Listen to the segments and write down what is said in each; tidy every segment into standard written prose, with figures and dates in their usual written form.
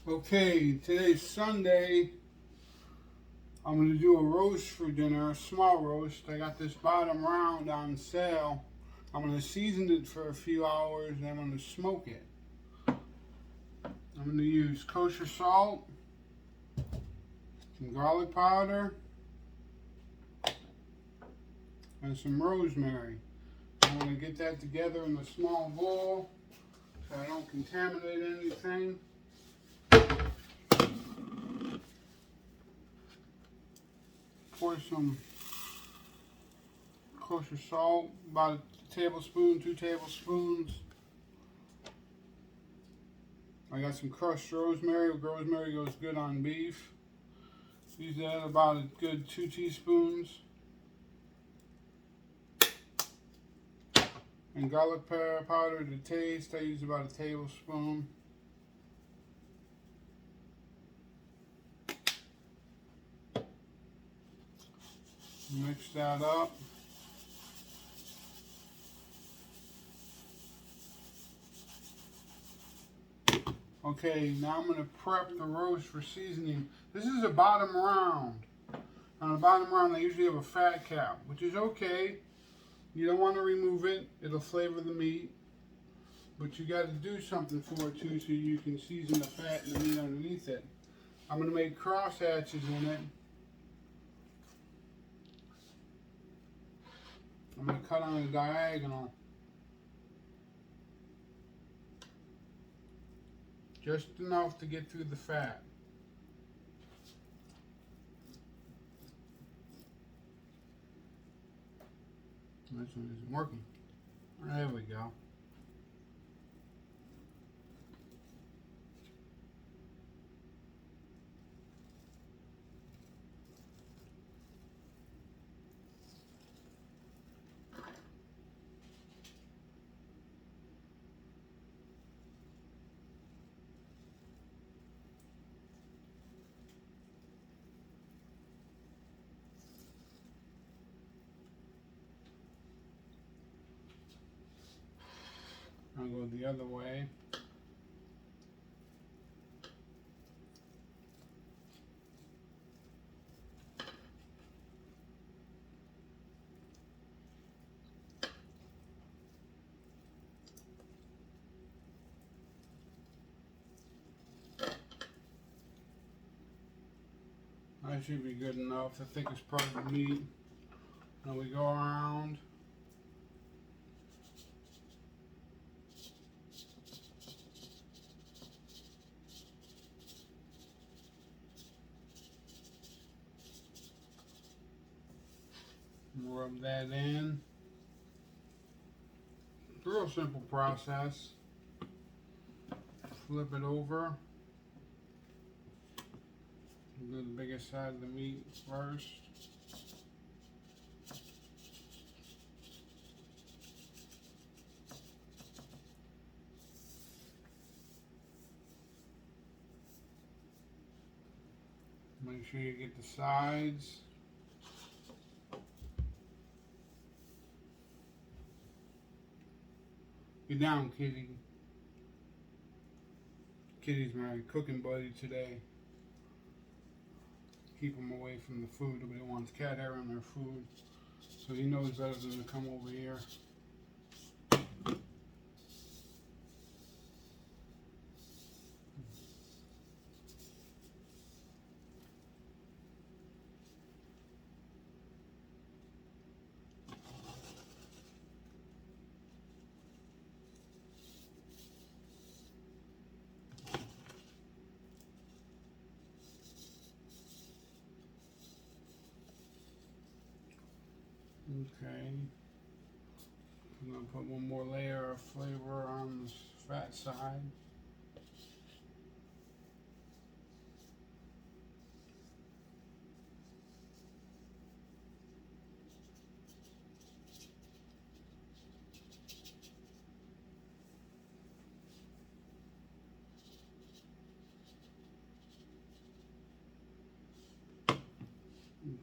Okay, today's Sunday. I'm going to do a roast for dinner, a small roast. I got this bottom round on sale. I'm going to season it for a few hours and I'm going to smoke it. I'm going to use kosher salt, some garlic powder, and some rosemary. I'm going to get that together in a small bowl so I don't contaminate anything. Pour some kosher salt, about a tablespoon, 2 tablespoons. I got some crushed rosemary. Rosemary goes good on beef. Use that about a good 2 teaspoons. And garlic powder to taste. I use about a tablespoon. Mix that up. Okay, now I'm going to prep the roast for seasoning. This is a bottom round. On the bottom round, they usually have a fat cap, which is okay. You don't want to remove it. It'll flavor the meat. But you got to do something for it too so you can season the fat and the meat underneath it. I'm going to make cross hatches in it. I'm going to cut on a diagonal. Just enough to get through the fat. This one isn't working. There we go. I'll go the other way. That should be good enough. The thickest part of the meat. Now we go around. Rub that in. It's a real simple process. Flip it over. Do the biggest side of the meat first. Make sure you get the sides. Get down, Kitty. Kitty's my cooking buddy today. Keep him away from the food. Nobody wants cat hair on their food. So he knows better than to come over here. Okay. I'm going to put one more layer of flavor on this fat side.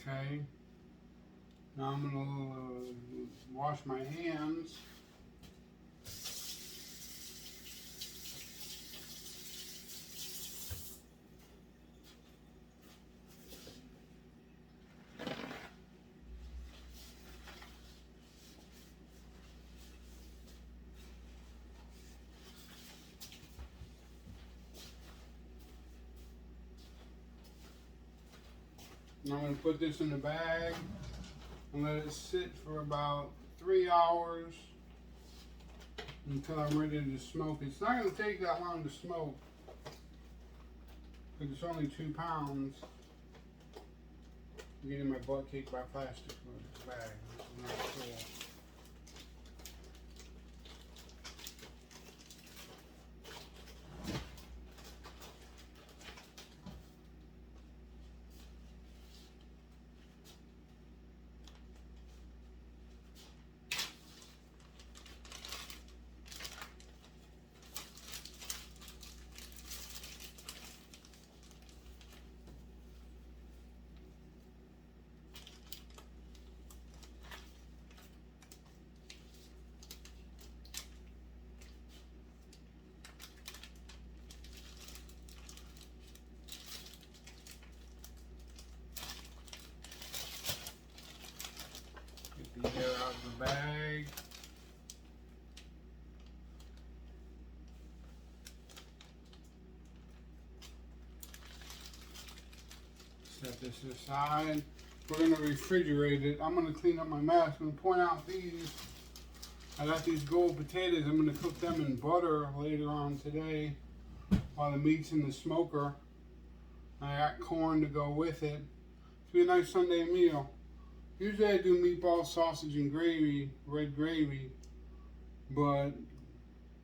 Okay. Now I'm going to wash my hands. I'm going to put this in the bag and let it sit for about 3 hours until I'm ready to smoke. It's not going to take that long to smoke because it's only 2 pounds. I'm getting my butt kicked by plastic from this bag. This is not cool. Get the air out of the bag. Set this aside. We're going to refrigerate it. I'm going to clean up my mess. I'm going to point out these. I got these gold potatoes. I'm going to cook them in butter later on today while the meat's in the smoker. I got corn to go with it. It's be a nice Sunday meal. Usually I do meatball, sausage, and gravy, red gravy. But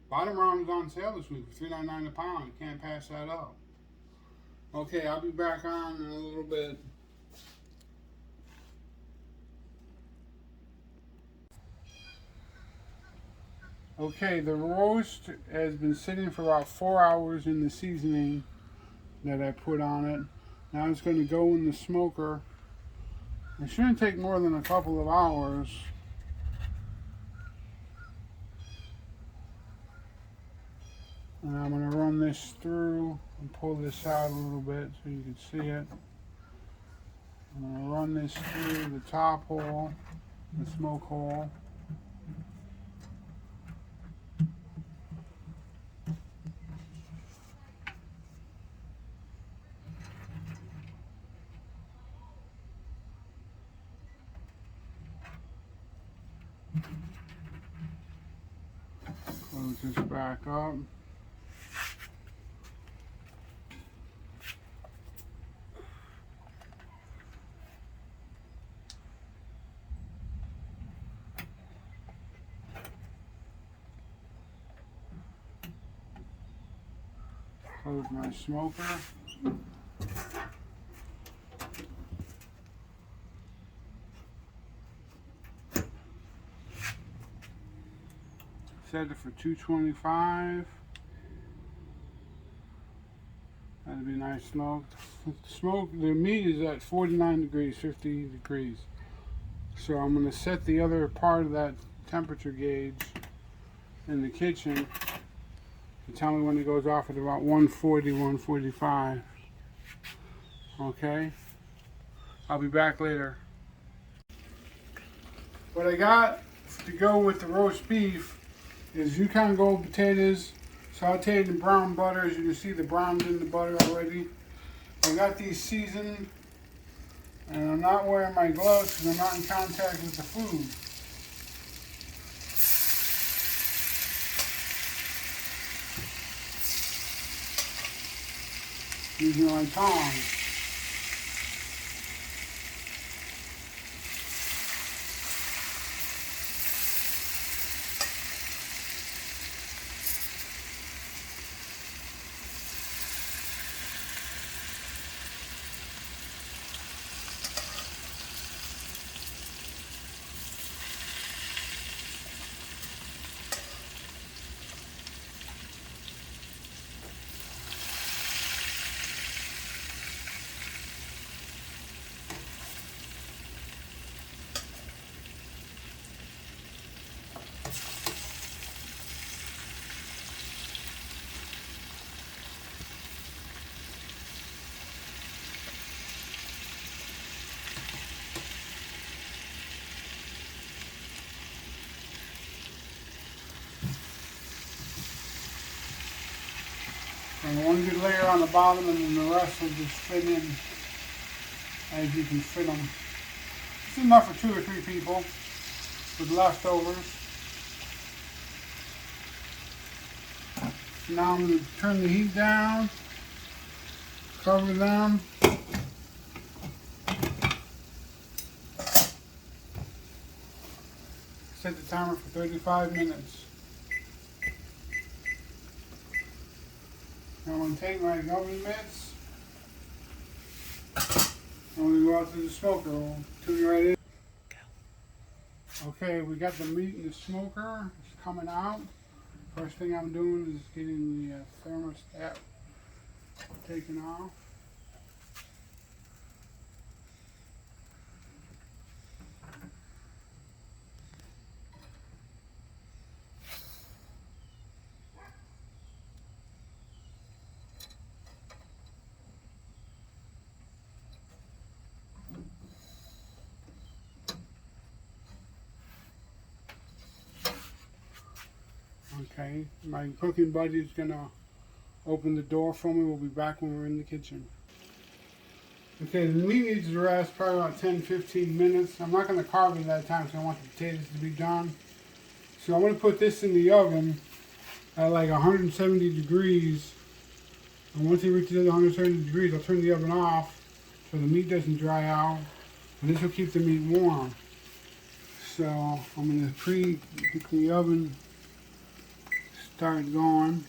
bottom round is on sale this week for $3.99 a pound. You can't pass that up. Okay, I'll be back on in a little bit. Okay, the roast has been sitting for about 4 hours in the seasoning that I put on it. Now it's going to go in the smoker. It shouldn't take more than a couple of hours. And I'm going to run this through and pull this out a little bit so you can see it. I'm going to run this through the top hole, the smoke hole. Close this back up. Close my smoker. Set it for 225. That'd be nice smoked. The meat is at 49 degrees, 50 degrees. So I'm going to set the other part of that temperature gauge in the kitchen to tell me when it goes off at about 140, 145. Okay? I'll be back later. What I got to go with the roast beef is Yukon gold potatoes, sauteed in brown butter. As you can see, the brown's in the butter already. I got these seasoned, and I'm not wearing my gloves because I'm not in contact with the food. Using my tongs. And one good layer on the bottom, and then the rest will just fit in. as you can fit them. It's enough for 2 or 3 people with leftovers. Now I'm going to turn the heat down, cover them. Set the timer for 35 minutes. Now I'm going to take my oven mitts. I'm going to go out to the smoker. We'll tune it right in. Okay, we got the meat in the smoker. It's coming out. First thing I'm doing is getting the thermostat taken off. Okay, my cooking buddy is going to open the door for me. We'll be back when we're in the kitchen. Okay, the meat needs to rest probably about 10-15 minutes. I'm not going to carve it that time because I want the potatoes to be done. So I'm going to put this in the oven at like 170 degrees. And once it reaches 170 degrees, I'll turn the oven off so the meat doesn't dry out. And this will keep the meat warm. So I'm going to get the oven start going.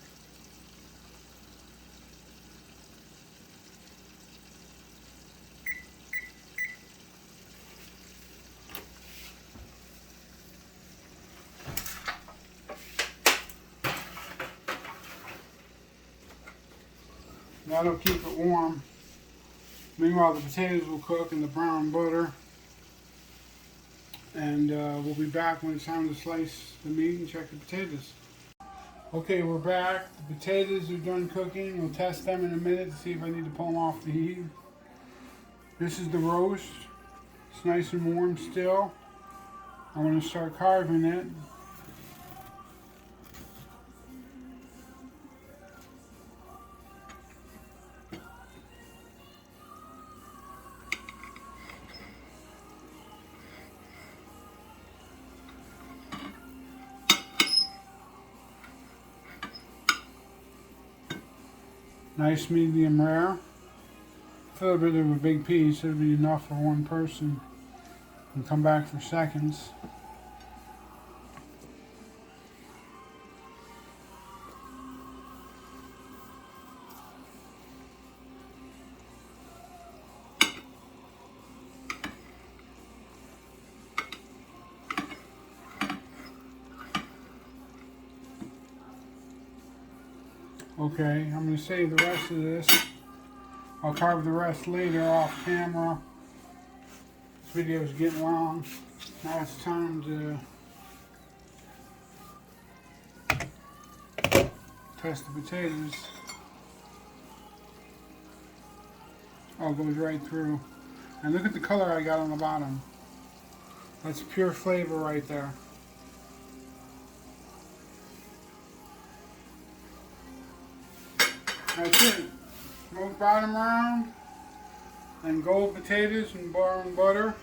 That'll keep it warm. Meanwhile, the potatoes will cook in the brown butter. And we'll be back when it's time to slice the meat and check the potatoes. Okay, we're back. The potatoes are done cooking. We'll test them in a minute to see if I need to pull them off the heat. This is the roast. It's nice and warm still. I'm going to start carving it. Nice medium rare. A little bit of a big piece, it'll be enough for one person. And come back for seconds. Okay, I'm going to save the rest of this. I'll carve the rest later off camera. This video is getting long. Now it's time to test the potatoes. Oh, it goes right through. And look at the color I got on the bottom. That's pure flavor right there. That's it. Smoked bottom round and gold potatoes and brown butter.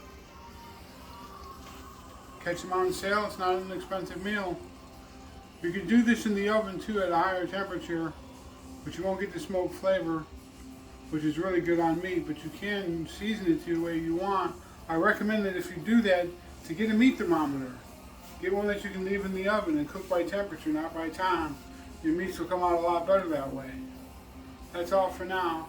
Catch them on sale. It's not an expensive meal. You can do this in the oven too at a higher temperature, but you won't get the smoked flavor, which is really good on meat, but you can season it to the way you want. I recommend that if you do that, to get a meat thermometer. Get one that you can leave in the oven and cook by temperature, not by time. Your meats will come out a lot better that way. That's all for now.